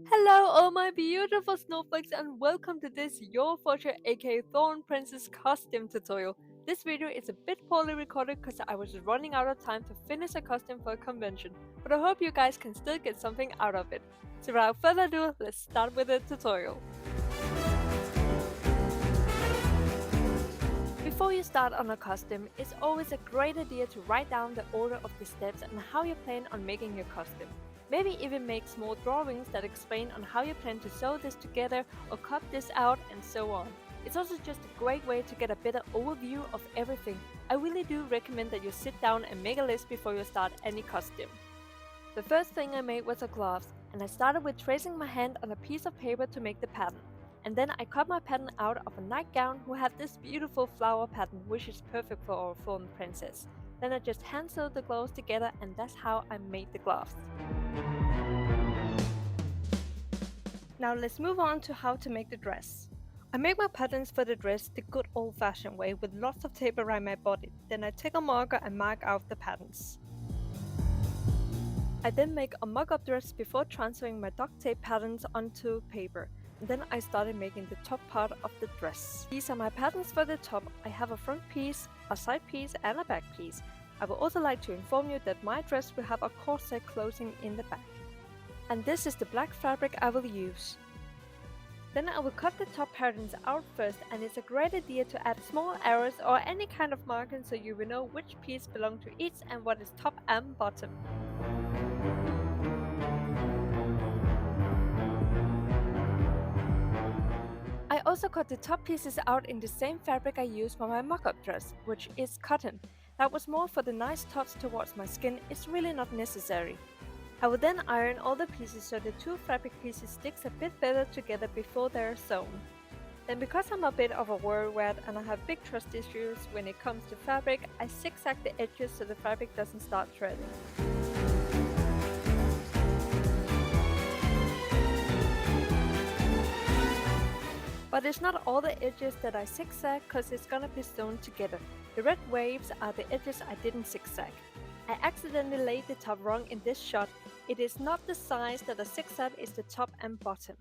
Hello all my beautiful snowflakes and welcome to this Your Fortune aka Thorn Princess costume tutorial. This video is a bit poorly recorded because I was running out of time to finish a costume for a convention, but I hope you guys can still get something out of it. So without further ado, let's start with the tutorial. Before you start on a costume, it's always a great idea to write down the order of the steps and how you plan on making your costume. Maybe even make small drawings that explain on how you plan to sew this together or cut this out and so on. It's also just a great way to get a better overview of everything. I really do recommend that you sit down and make a list before you start any costume. The first thing I made was a gloves, and I started with tracing my hand on a piece of paper to make the pattern. And then I cut my pattern out of a nightgown who had this beautiful flower pattern which is perfect for our Thorn princess. Then I just hand sewed the gloves together and that's how I made the gloves. Now let's move on to how to make the dress. I make my patterns for the dress the good old-fashioned way with lots of tape around my body. Then I take a marker and mark out the patterns. I then make a mock-up dress before transferring my duct tape patterns onto paper. And then I started making the top part of the dress. These are my patterns for the top. I have a front piece, a side piece and a back piece. I would also like to inform you that my dress will have a corset closing in the back. And this is the black fabric I will use. Then I will cut the top patterns out first, and it's a great idea to add small arrows or any kind of marking so you will know which piece belongs to each and what is top and bottom. I also cut the top pieces out in the same fabric I used for my mock-up dress, which is cotton. That was more for the nice touch towards my skin, it's really not necessary. I will then iron all the pieces so the two fabric pieces sticks a bit better together before they are sewn. Then because I'm a bit of a worrywart and I have big trust issues when it comes to fabric, I zigzag the edges so the fabric doesn't start threading. But it's not all the edges that I zigzag because it's gonna be sewn together. The red waves are the edges I didn't zigzag. I accidentally laid the top wrong in this shot. It is not the size that a zigzag is the top and bottom.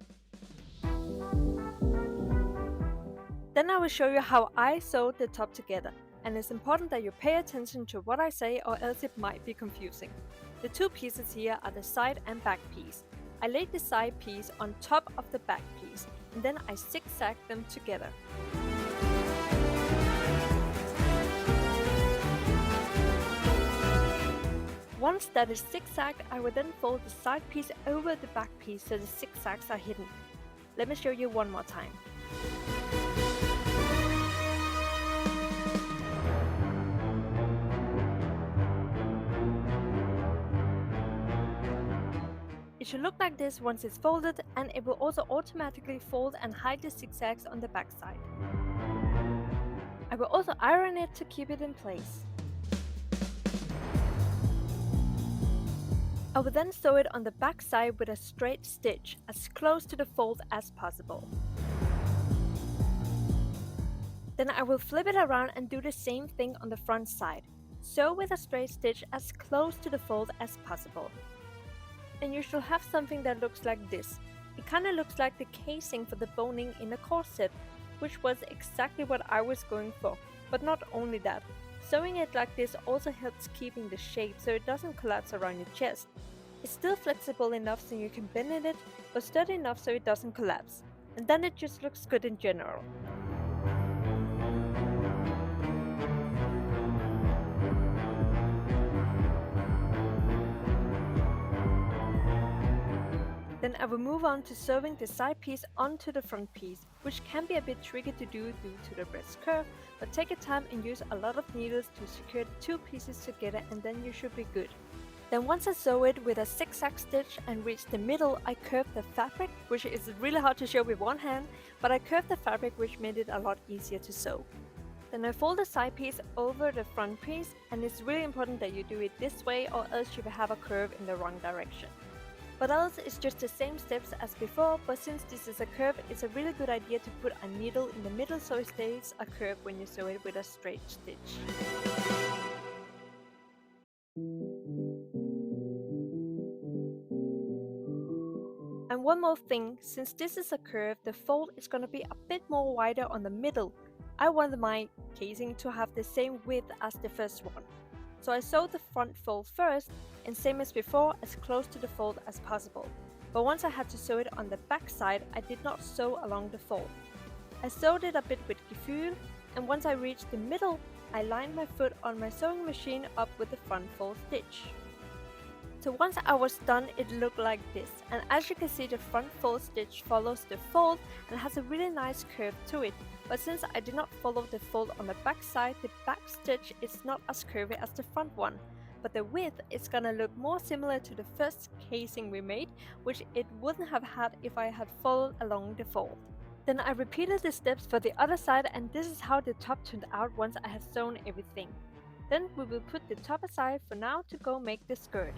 Then I will show you how I sewed the top together. And it's important that you pay attention to what I say or else it might be confusing. The two pieces here are the side and back piece. I laid the side piece on top of the back piece and then I zigzagged them together. Once that is zigzagged, I will then fold the side piece over the back piece so the zigzags are hidden. Let me show you one more time. It should look like this once it's folded, and it will also automatically fold and hide the zigzags on the back side. I will also iron it to keep it in place. I will then sew it on the back side with a straight stitch, as close to the fold as possible. Then I will flip it around and do the same thing on the front side. Sew with a straight stitch as close to the fold as possible. And you should have something that looks like this. It kinda looks like the casing for the boning in a corset, which was exactly what I was going for. But not only that, sewing it like this also helps keeping the shape so it doesn't collapse around your chest. It's still flexible enough so you can bend in it, but sturdy enough so it doesn't collapse. And then it just looks good in general. Then I will move on to sewing the side piece onto the front piece, which can be a bit tricky to do due to the breast curve, but take your time and use a lot of needles to secure the two pieces together and then you should be good. Then once I sew it with a zigzag stitch and reach the middle, I curve the fabric, which is really hard to show with one hand, but I curved the fabric which made it a lot easier to sew. Then I fold the side piece over the front piece, and it's really important that you do it this way or else you will have a curve in the wrong direction. But else it's just the same steps as before, but since this is a curve, it's a really good idea to put a needle in the middle so it stays a curve when you sew it with a straight stitch. one more thing, since this is a curve, the fold is going to be a bit more wider on the middle. I wanted my casing to have the same width as the first one. So I sewed the front fold first, and same as before, as close to the fold as possible. But once I had to sew it on the back side, I did not sew along the fold. I sewed it a bit with gefühl, and once I reached the middle, I lined my foot on my sewing machine up with the front fold stitch. So once I was done, it looked like this, and as you can see, the front fold stitch follows the fold and has a really nice curve to it. But since I did not follow the fold on the back side, the back stitch is not as curvy as the front one. But the width is gonna look more similar to the first casing we made, which it wouldn't have had if I had followed along the fold. Then I repeated the steps for the other side, and this is how the top turned out once I had sewn everything. Then we will put the top aside for now to go make the skirt.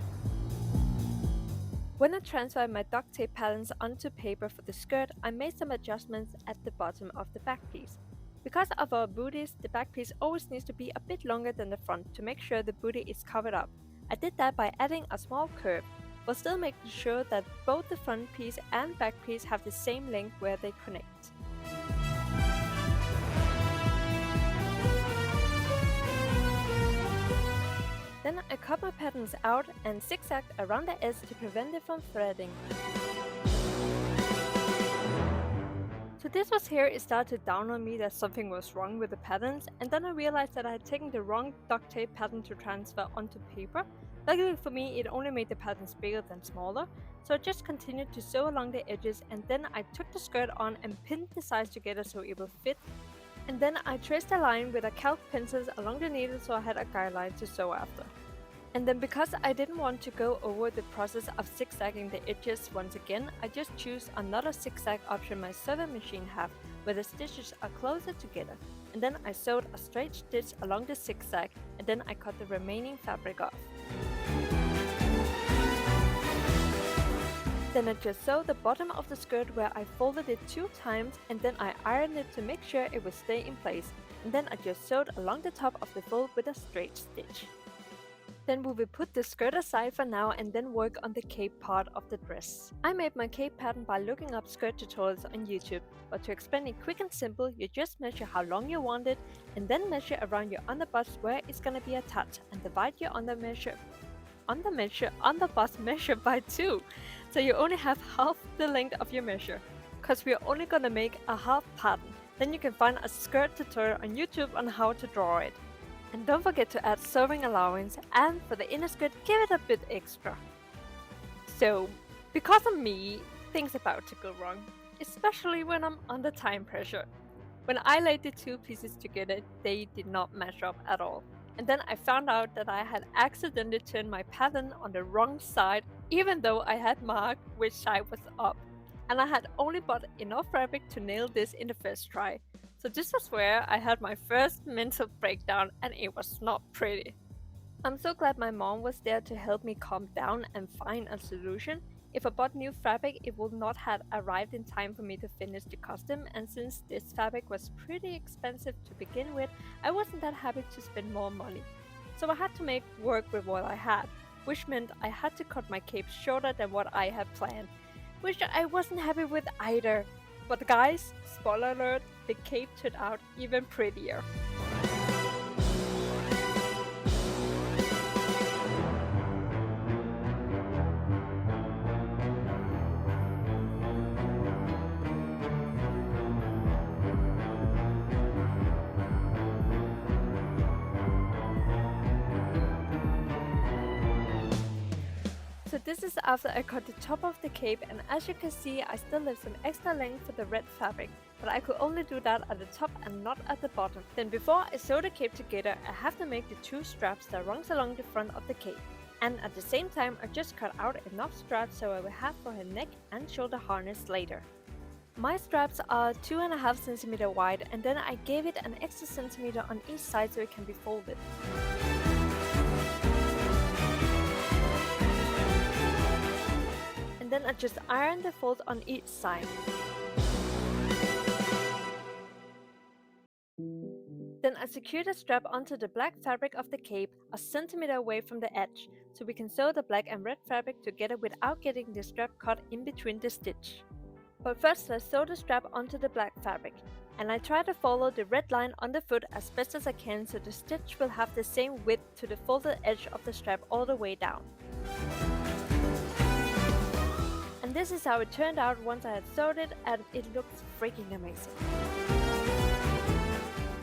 When I transferred my duct tape patterns onto paper for the skirt, I made some adjustments at the bottom of the back piece. Because of our booties, the back piece always needs to be a bit longer than the front to make sure the booty is covered up. I did that by adding a small curve, but still making sure that both the front piece and back piece have the same length where they connect. Then I cut my patterns out and zigzagged around the edge to prevent it from threading. So this was here it started to dawn on me that something was wrong with the patterns, and then I realized that I had taken the wrong duct tape pattern to transfer onto paper. Luckily for me, it only made the patterns bigger than smaller, so I just continued to sew along the edges, and then I took the skirt on and pinned the sides together so it will fit. And then I traced a line with a calc pencil along the needle so I had a guideline to sew after. And then because I didn't want to go over the process of zigzagging the edges once again, I just chose another zigzag option my sewing machine have, where the stitches are closer together. And then I sewed a straight stitch along the zigzag, and then I cut the remaining fabric off. Then I just sewed the bottom of the skirt where I folded it 2 times, and then I ironed it to make sure it would stay in place. And then I just sewed along the top of the fold with a straight stitch. Then we will put the skirt aside for now and then work on the cape part of the dress. I made my cape pattern by looking up skirt tutorials on YouTube, but to explain it quick and simple, you just measure how long you want it, and then measure around your underbust where it's gonna be attached, and divide your underbust measure by 2, so you only have half the length of your measure, cause we are only gonna make a half pattern. Then you can find a skirt tutorial on YouTube on how to draw it. And don't forget to add sewing allowance, and for the inner skirt, give it a bit extra. So, because of me, things about to go wrong, especially when I'm under time pressure. When I laid the 2 pieces together, they did not match up at all. And then I found out that I had accidentally turned my pattern on the wrong side, even though I had marked which side was up. And I had only bought enough fabric to nail this in the first try. So this was where I had my first mental breakdown, and it was not pretty. I'm so glad my mom was there to help me calm down and find a solution. If I bought new fabric, it would not have arrived in time for me to finish the costume, and since this fabric was pretty expensive to begin with, I wasn't that happy to spend more money. So I had to make work with what I had, which meant I had to cut my cape shorter than what I had planned, which I wasn't happy with either. But guys, spoiler alert, the cape turned out even prettier. So this is after I cut the top of the cape, and as you can see, I still left some extra length for the red fabric, but I could only do that at the top and not at the bottom. Then before I sew the cape together, I have to make the 2 straps that runs along the front of the cape. And at the same time, I just cut out enough straps so I will have for her neck and shoulder harness later. My straps are 2.5 cm wide, and then I gave it an extra centimeter on each side so it can be folded. And then I just iron the folds on each side. Then Then I secured the strap onto the black fabric of the cape a centimeter away from the edge, so we can sew the black and red fabric together without getting the strap caught in between the stitch. But first I sew the strap onto the black fabric, and I try to follow the red line on the foot as best as I can so the stitch will have the same width to the folded edge of the strap all the way down. And this is how it turned out once I had sewed it, and it looks freaking amazing.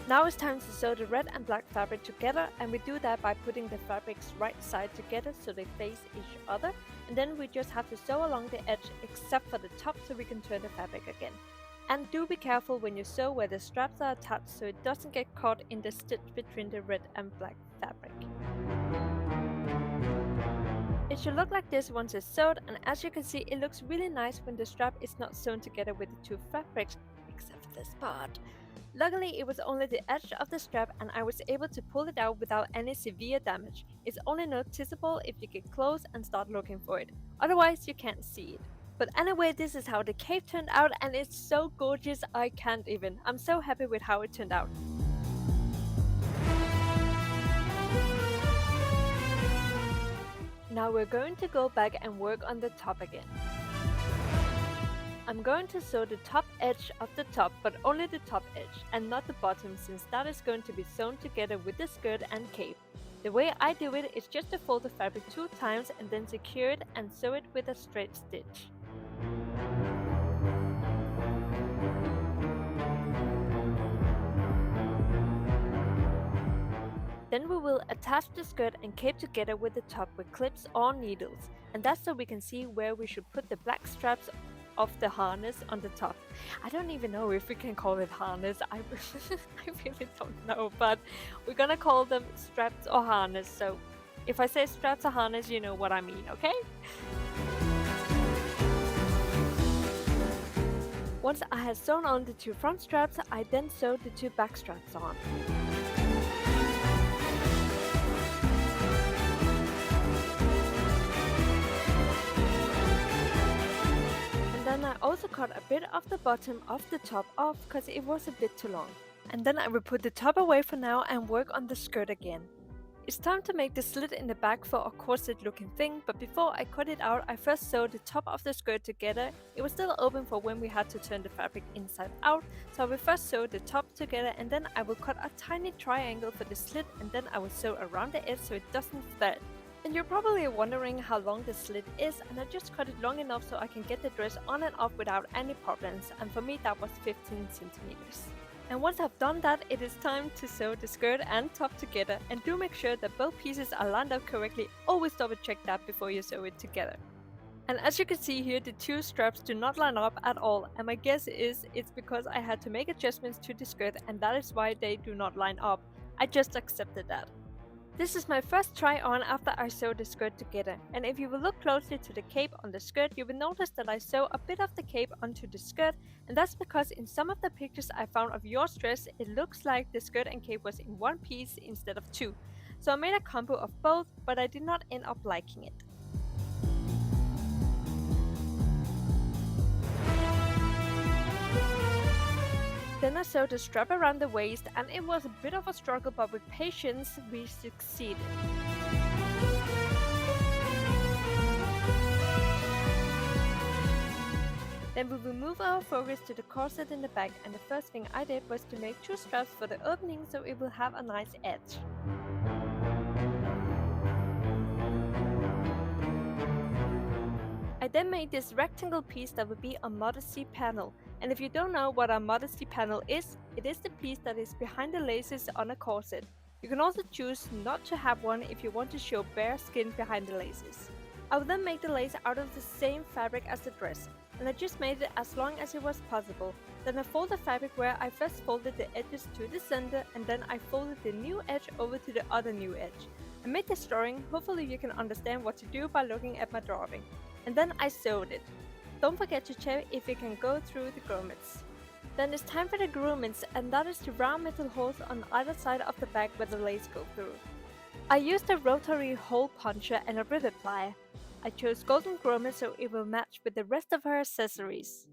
Now it's time to sew the red and black fabric together, and we do that by putting the fabrics right side together so they face each other, and then we just have to sew along the edge except for the top so we can turn the fabric again. And do be careful when you sew where the straps are attached so it doesn't get caught in the stitch between the red and black fabric. It should look like this once it's sewed, and as you can see it looks really nice when the strap is not sewn together with the two fabrics, except for this part. Luckily it was only the edge of the strap and I was able to pull it out without any severe damage. It's only noticeable if you get close and start looking for it, otherwise you can't see it. But anyway, this is how the cape turned out, and it's so gorgeous I can't even. I'm so happy with how it turned out. Now we're going to go back and work on the top again. I'm going to sew the top edge of the top, but only the top edge and not the bottom, since that is going to be sewn together with the skirt and cape. The way I do it is just to fold the fabric 2 times and then secure it and sew it with a straight stitch. Then we will attach the skirt and cape together with the top with clips or needles, and that's so we can see where we should put the black straps of the harness on the top. I don't even know if we can call it harness, I really don't know, but we're gonna call them straps or harness, so if I say straps or harness you know what I mean, okay? Once I had sewn on the 2 front straps, I then sewed the 2 back straps on. Then I also cut a bit of the bottom of the top off because it was a bit too long. And then I will put the top away for now and work on the skirt again. It's time to make the slit in the back for a corset looking thing, but before I cut it out I first sewed the top of the skirt together. It was still open for when we had to turn the fabric inside out, so I will first sew the top together and then I will cut a tiny triangle for the slit, and then I will sew around the edge so it doesn't thread. And you're probably wondering how long the slit is, and I just cut it long enough so I can get the dress on and off without any problems, and for me that was 15 centimeters. And once I've done that, it is time to sew the skirt and top together, and do make sure that both pieces are lined up correctly. Always double check that before you sew it together. And as you can see here, the 2 straps do not line up at all, and my guess is it's because I had to make adjustments to the skirt and that is why they do not line up. I just accepted that. This is my first try on after I sewed the skirt together, and if you will look closely to the cape on the skirt you will notice that I sew a bit of the cape onto the skirt, and that's because in some of the pictures I found of your dress it looks like the skirt and cape was in 1 piece instead of 2. So I made a combo of both, but I did not end up liking it. Then I sewed the strap around the waist, and it was a bit of a struggle, but with patience we succeeded. Then we will move our focus to the corset in the back, and the first thing I did was to make 2 straps for the opening so it will have a nice edge. I then made this rectangle piece that would be a modesty panel, and if you don't know what a modesty panel is, it is the piece that is behind the laces on a corset. You can also choose not to have one if you want to show bare skin behind the laces. I will then make the lace out of the same fabric as the dress, and I just made it as long as it was possible. Then I fold the fabric where I first folded the edges to the center, and then I folded the new edge over to the other new edge. I made this drawing, hopefully you can understand what to do by looking at my drawing. And then I sewed it. Don't forget to check if you can go through the grommets. Then it's time for the grommets, and that is the round metal holes on either side of the back where the lace goes through. I used a rotary hole puncher and a rivet plier. I chose golden grommet so it will match with the rest of her accessories.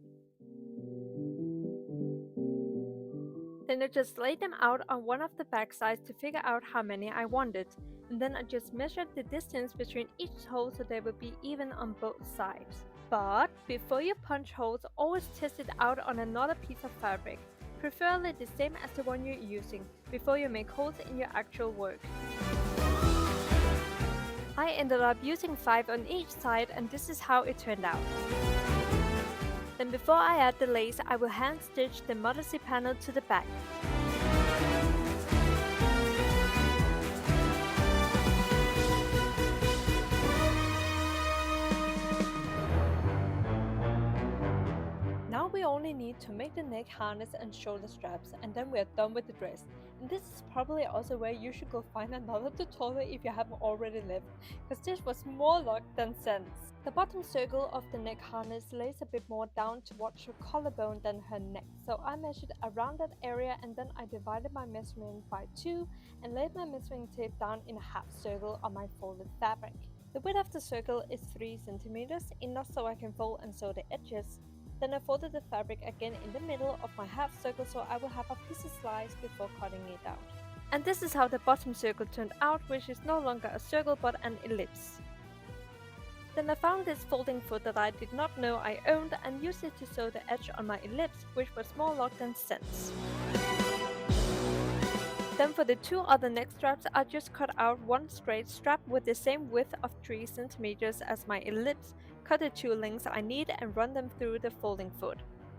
Then I just laid them out on one of the back sides to figure out how many I wanted, and then I just measured the distance between each hole so they would be even on both sides. But before you punch holes, always test it out on another piece of fabric, preferably the same as the one you're using, before you make holes in your actual work. I ended up using 5 on each side, and this is how it turned out. Then before I add the lace, I will hand stitch the modesty panel to the back. Now we only need to make the neck harness and shoulder straps, and then we are done with the dress. And this is probably also where you should go find another tutorial if you haven't already left, because this was more luck than sense. The bottom circle of the neck harness lays a bit more down towards her collarbone than her neck, so I measured around that area, and then I divided my measurement by 2 and laid my measuring tape down in a half circle on my folded fabric. The width of the circle is 3 cm, enough so I can fold and sew the edges. Then I folded the fabric again in the middle of my half circle so I will have a piece of slice before cutting it out. And this is how the bottom circle turned out, which is no longer a circle but an ellipse. Then I found this folding foot that I did not know I owned and used it to sew the edge on my ellipse, which was more luck than sense. Then for the 2 other neck straps, I just cut out one straight strap with the same width of 3 cm as my ellipse, cut the 2 lengths I need and run them through the folding foot.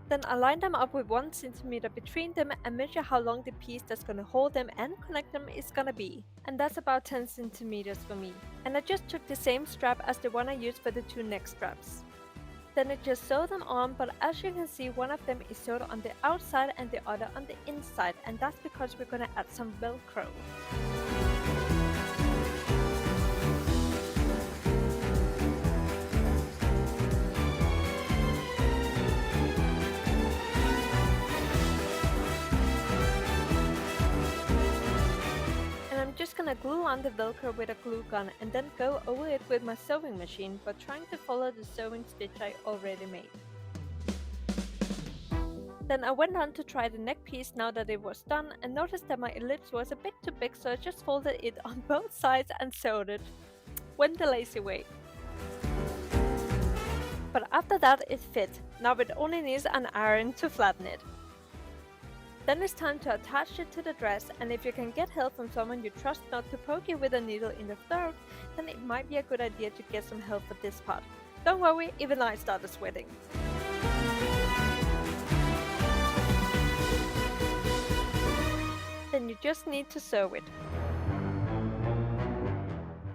Then I line them up with 1 cm between them and measure how long the piece that's gonna hold them and connect them is gonna be. And that's about 10 cm for me. And I just took the same strap as the one I used for the 2 neck straps. Then I just sew them on, but as you can see, one of them is sewed on the outside and the other on the inside, and that's because we're gonna add some Velcro. I'm just gonna glue on the Velcro with a glue gun and then go over it with my sewing machine, but trying to follow the sewing stitch I already made. Then I went on to try the neck piece now that it was done and noticed that my ellipse was a bit too big, so I just folded it on both sides and sewed it. Went the lazy way. But after that it fit. Now it only needs an iron to flatten it. Then it's time to attach it to the dress, and if you can get help from someone you trust not to poke you with a needle in the throat, then it might be a good idea to get some help for this part. Don't worry, even I started sweating. Then you just need to sew it.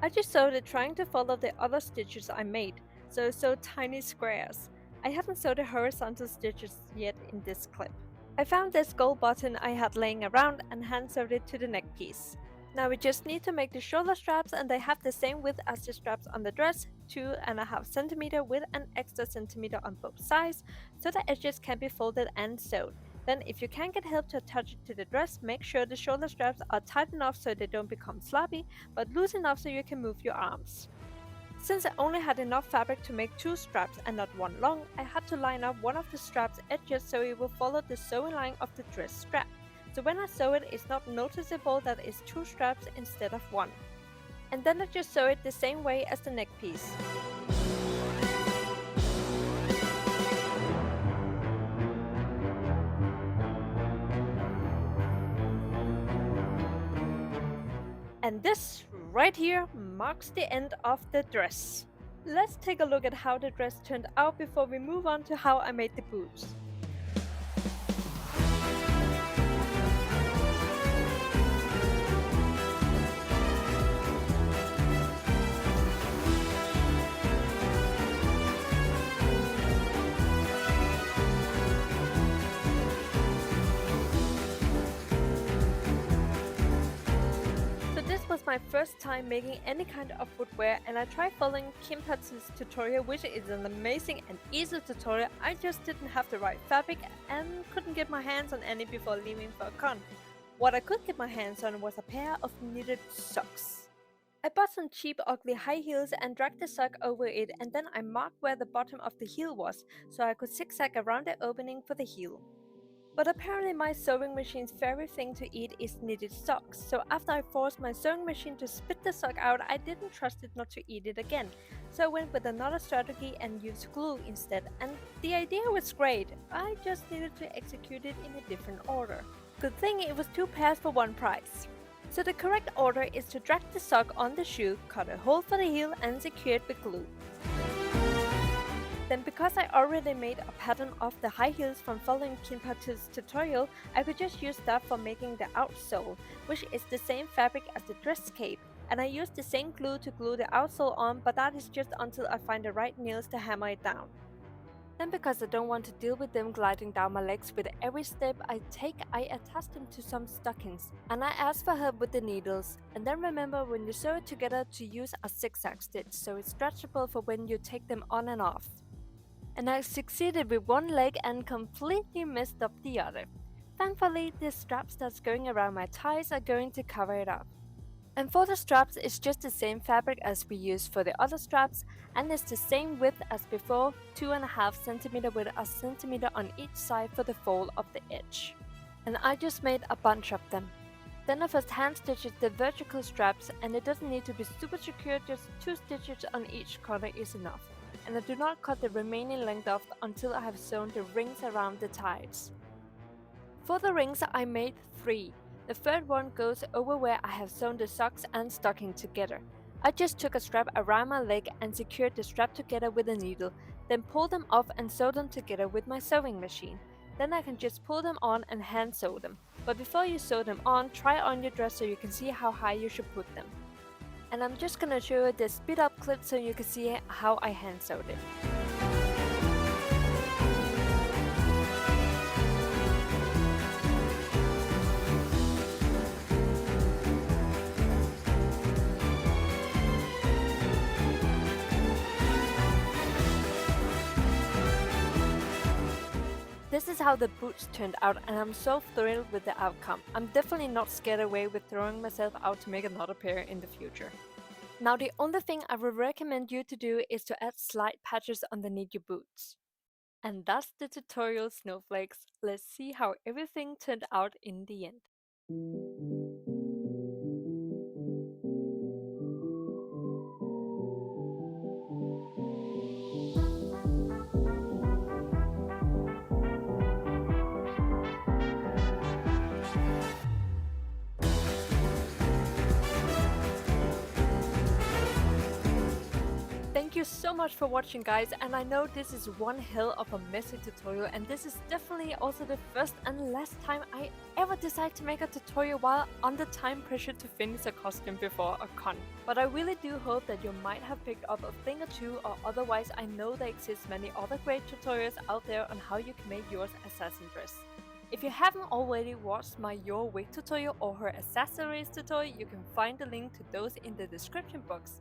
I just sewed it trying to follow the other stitches I made, so sewed tiny squares. I haven't sewed the horizontal stitches yet in this clip. I found this gold button I had laying around and hand sewed it to the neck piece. Now we just need to make the shoulder straps, and they have the same width as the straps on the dress, 2.5 cm with an extra centimeter on both sides, so the edges can be folded and sewed. Then if you can get help to attach it to the dress, make sure the shoulder straps are tight enough so they don't become sloppy, but loose enough so you can move your arms. Since I only had enough fabric to make 2 straps and not one long, I had to line up one of the strap's edges so it will follow the sewing line of the dress strap. So when I sew it, it's not noticeable that it's 2 straps instead of 1. And then I just sew it the same way as the neck piece. And this right here marks the end of the dress. Let's take a look at how the dress turned out before we move on to how I made the boots. Was my first time making any kind of footwear, and I tried following Kim Patsy's tutorial, which is an amazing and easy tutorial. I just didn't have the right fabric and couldn't get my hands on any before leaving for a con. What I could get my hands on was a pair of knitted socks. I bought some cheap ugly high heels and dragged the sock over it, and then I marked where the bottom of the heel was so I could zigzag around the opening for the heel. But apparently my sewing machine's favorite thing to eat is knitted socks, so after I forced my sewing machine to spit the sock out, I didn't trust it not to eat it again. So I went with another strategy and used glue instead, and the idea was great, I just needed to execute it in a different order. Good thing it was 2 pairs for 1 price. So the correct order is to drag the sock on the shoe, cut a hole for the heel and secure it with glue. Then because I already made a pattern of the high heels from following Kinpatu's tutorial, I could just use that for making the outsole, which is the same fabric as the dress cape, and I used the same glue to glue the outsole on, but that is just until I find the right nails to hammer it down. Then because I don't want to deal with them gliding down my legs with every step I attach them to some stockings, and I ask for help with the needles. And then remember when you sew it together to use a zigzag stitch so it's stretchable for when you take them on and off. And I succeeded with one leg and completely messed up the other. Thankfully, the straps that's going around my thighs are going to cover it up. And for the straps, it's just the same fabric as we used for the other straps, and it's the same width as before, 2.5 cm with a centimeter on each side for the fold of the edge. And I just made a bunch of them. Then I first hand stitched the vertical straps, and it doesn't need to be super secure, just 2 stitches on each corner is enough. And I do not cut the remaining length off until I have sewn the rings around the ties. For the rings I made 3. The third one goes over where I have sewn the socks and stocking together. I just took a strap around my leg and secured the strap together with a needle, then pulled them off and sewed them together with my sewing machine. Then I can just pull them on and hand sew them. But before you sew them on, try on your dress so you can see how high you should put them. And I'm just gonna show you the speed up clip so you can see how I hand sewed it. This is how the boots turned out, and I'm so thrilled with the outcome. I'm definitely not scared away with throwing myself out to make another pair in the future. Now the only thing I would recommend you to do is to add slight patches underneath your boots. And that's the tutorial, Snowflakes. Let's see how everything turned out in the end. Thank you so much for watching, guys, and I know this is one hell of a messy tutorial, and this is definitely also the first and last time I ever decide to make a tutorial while under time pressure to finish a costume before a con. But I really do hope that you might have picked up a thing or two, or otherwise I know there exist many other great tutorials out there on how you can make yours assassin dress. If you haven't already watched my Your Wig tutorial or her accessories tutorial, you can find the link to those in the description box.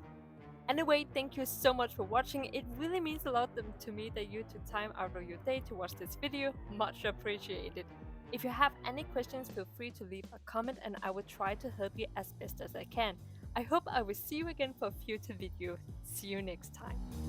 Anyway, thank you so much for watching. It really means a lot to me that you took time out of your day to watch this video. Much appreciated. If you have any questions, feel free to leave a comment and I will try to help you as best as I can. I hope I will see you again for a future video. See you next time.